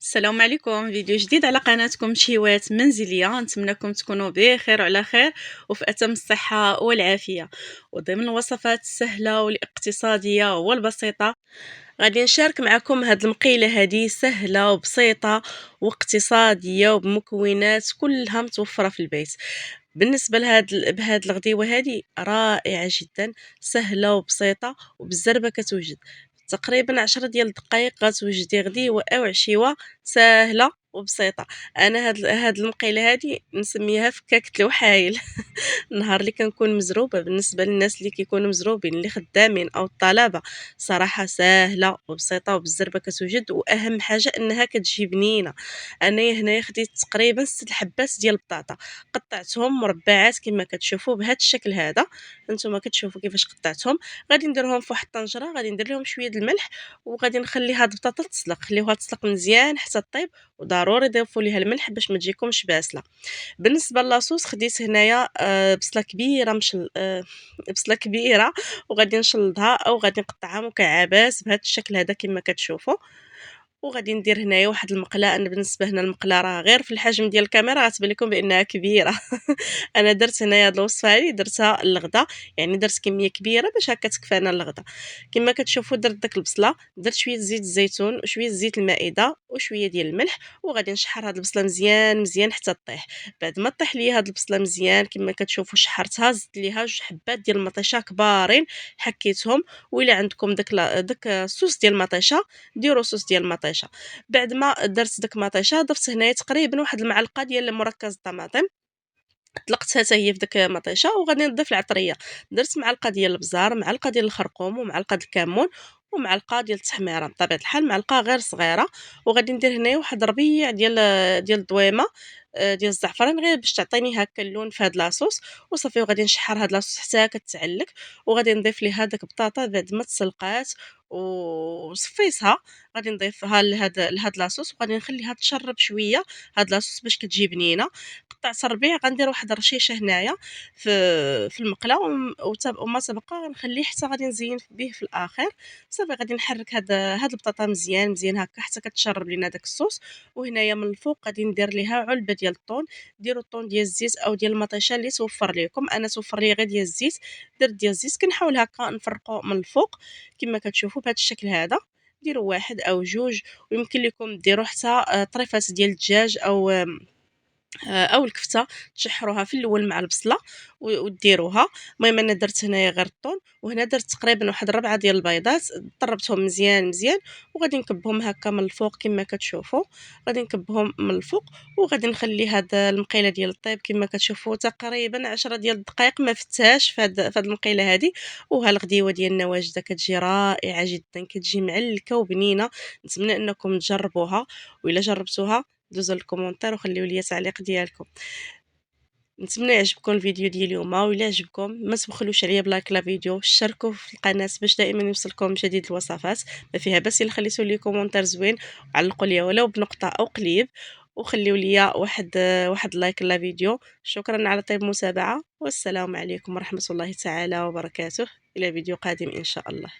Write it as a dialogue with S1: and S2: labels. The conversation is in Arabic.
S1: السلام عليكم، فيديو جديد على قناتكم شهيوات منزلية. نتمنىكم تكونوا بخير وعلى خير وفي أتم الصحة والعافية. وضمن الوصفات السهلة والاقتصادية والبسيطة غادي نشارك معكم هاد المقيلة هذه سهلة وبسيطة واقتصادية وبمكونات كلها متوفرة في البيت. بالنسبة بهاد الغديوة هذه رائعة جدا، سهلة وبسيطة وبالزربة كتوجد تقريبا 10 ديال الدقائق غتوجدي غديوة أو عشيوة ساهلة وبسيطة. أنا هاد المقيلة هذه نسميها فكاكة الوحايل. النهار اللي كنكون مزروبة، بالنسبة للناس اللي كيكونوا مزروبين اللي خدامين أو الطلبة، صراحة ساهلة وبسيطة وبالزربة كتوجد، وأهم حاجة أنها كتجي بنينة. أنايا هنايا خديت تقريبا 6 حبات ديال البطاطا، قطعتهم مربعات كما كتشوفوا بهذا الشكل هذا. هانتوما كتشوفوا كيفاش قطعتهم. غادي نديرهم في واحد الطنجرة، غادي ندير لهم شوية د الملح، وغادي نخلي هاد البطاطا تسلق، خليوها تسلق مزيان حتى طيب، وضروري ضيفوا ليها الملح باش ما تجيكمش باسلة. بالنسبة للاصوص خديت هنايا بصلة كبيرة بصلة كبيرة، وغادي نشلضها أو غادي نقطعها مكعبات بهذا الشكل هذا كما كتشوفوا. وغادي ندير هنايا واحد المقله. انا بالنسبه هنا المقله راه غير في الحجم ديال الكاميرا غتبان لكم بانها كبيره. انا درت هنايا هاد الوصفه هذه درتها للغدا، يعني درت كميه كبيره باش هكا تكفانا للغدا. كما كتشوفوا درت داك البصله، درت شويه زيت الزيتون وشويه زيت المائده وشويه ديال الملح، وغادي نشحر هاد البصله مزيان مزيان حتى طيح. بعد ما طيح لي هاد البصله مزيان كما كتشوفوا شحرتها، زدت ليها 2 حبات ديال المطيشه كبارين، حكيتهم. وإلا عندكم داك الصوص ديال المطيشه ديروا صوص ديال المطيشه. بعد ما درت داك المطيشه ضفت هنايا تقريبا واحد المعلقه ديال مركز الطماطم، طلقتها حتى هي في داك المطيشه. وغادي نضيف العطريه، درت معلقه ديال البزار، معلقه ديال الخرقوم، ومعلقه ديال الكمون، ومعلقه ديال التحميره بطبيعه الحال، معلقه غير صغيره. وغادي ندير هنايا واحد ربيع ديال الدويمه، ديال الزعفران، غير باش تعطيني هكا اللون في هاد لاصوص. وصافي وغادي نشحر هاد لاصوص حتى كتعلك. وغادي نضيف ليها داك البطاطا بعد ما تسلقات وصفيتها. غادي نضيفها لهاد لاصوص، وغادي نخليها تشرب شويه هاد لاصوص باش كتجي بنينه. قطعت ربيع، غندير واحد الرشيشه هنايا في المقله، وما تبقى غنخليه حتى غادي نزين به في الاخر. صافي غادي نحرك هاد البطاطا مزيان مزيان هكا حتى كتشرب لينا داك الصوص. وهنايا من الفوق غادي ندير ليها علبه ديال الطون. ديروا الطون ديال الزيت او ديال المطيشه اللي توفر لكم. انا توفر لي غير ديال الزيت، درت ديال الزيت. كنحاول هكا نفرقو من الفوق كما كتشوفوا بهذا الشكل هذا. ديروا واحد او جوج، ويمكن لكم ديروا حتى طريفات ديال الدجاج او الكفته، تشحروها في الاول مع البصله وديروها. المهم انا درت هنايا غير الطون، وهنا درت تقريبا واحد 4 ديال البيضات، طربتهم مزيان مزيان. وغادي نكبهم هكا من الفوق كما كتشوفوا. غادي نكبهم من الفوق، وغادي نخلي هاد المقيله ديال الطيب كما كتشوفوا تقريبا 10 ديال الدقائق، ما فتهاش في هاد المقيله هذه. وها الغديوه ديالنا واجده، كتجي رائعه جدا، كتجي معلكه وبنينه. نتمنى انكم تجربوها، والا جربتوها دوزوا الكومونتير وخليو لي تعليق ديالكم. نتمنى يعجبكم الفيديو ديال اليوم، وإلا عجبكم ما تبخلوش عليا بلايك لا فيديو، اشتركوا في القناه باش دائما يوصلكم جديد الوصفات. ما فيها بس الا خليتوا لي كومونتير زوين، وعلقوا لي ولو بنقطه او قليب، وخليوا لي واحد لايك لا فيديو. شكرا على طيب المتابعه، والسلام عليكم ورحمه الله تعالى وبركاته. الى فيديو قادم ان شاء الله.